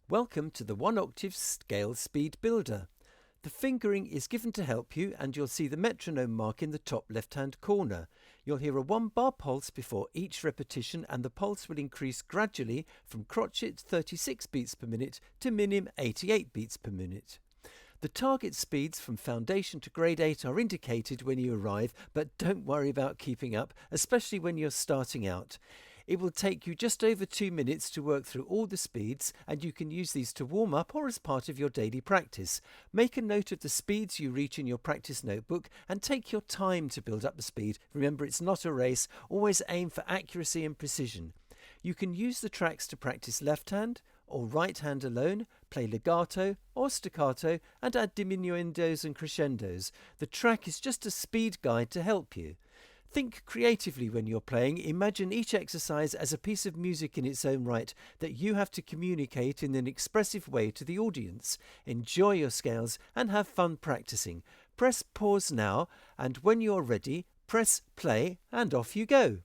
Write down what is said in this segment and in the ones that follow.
Welcome to the 1 Octave Scale Speed Builder. The fingering is given to help you, and you'll see the metronome mark in the top left-hand corner. You'll hear a 1-bar pulse before each repetition, and the pulse will increase gradually from crotchet 36 beats per minute to minim 88 beats per minute. The target speeds from foundation to grade 8 are indicated when you arrive, but don't worry about keeping up, especially when you're starting out. It will take you just over 2 minutes to work through all the speeds, and you can use these to warm up or as part of your daily practice. Make a note of the speeds you reach in your practice notebook and take your time to build up the speed. Remember, it's not a race. Always aim for accuracy and precision. You can use the tracks to practice left hand or right hand alone, play legato or staccato, and add diminuendos and crescendos. The track is just a speed guide to help you. Think creatively when you're playing. Imagine each exercise as a piece of music in its own right that you have to communicate in an expressive way to the audience. Enjoy your scales and have fun practicing. Press pause now, and when you're ready, press play and off you go.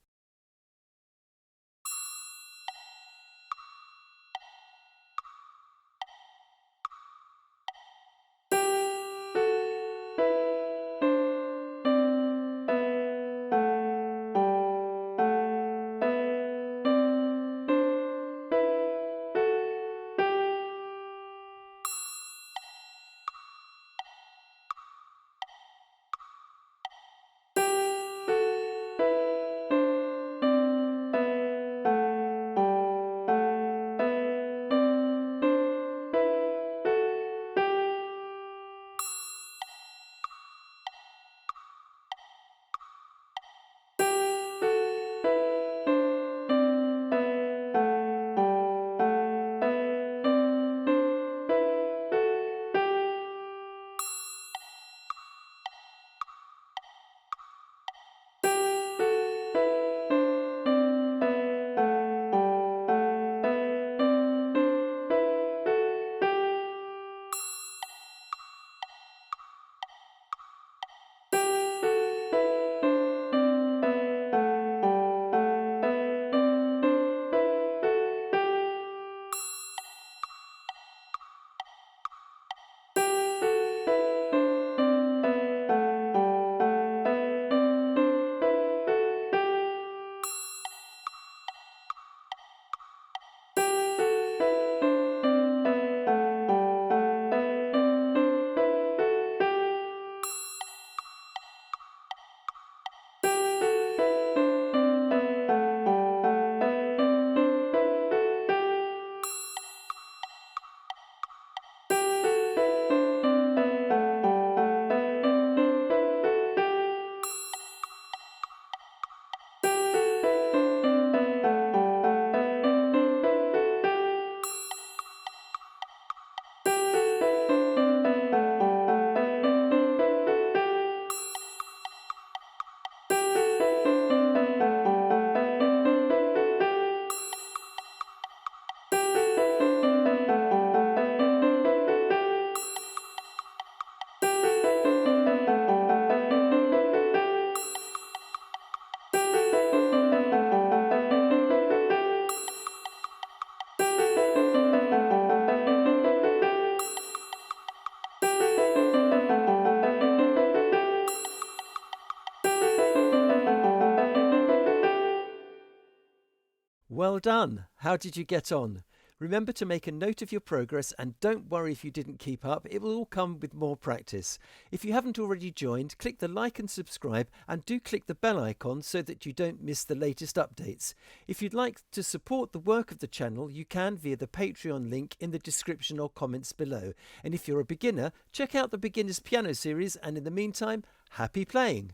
Well done! How did you get on? Remember to make a note of your progress, and don't worry if you didn't keep up. It will all come with more practice. If you haven't already joined, click the like and subscribe, and do click the bell icon so that you don't miss the latest updates. If you'd like to support the work of the channel, you can via the Patreon link in the description or comments below. And if you're a beginner, check out the Beginner's Piano series, and in the meantime, happy playing!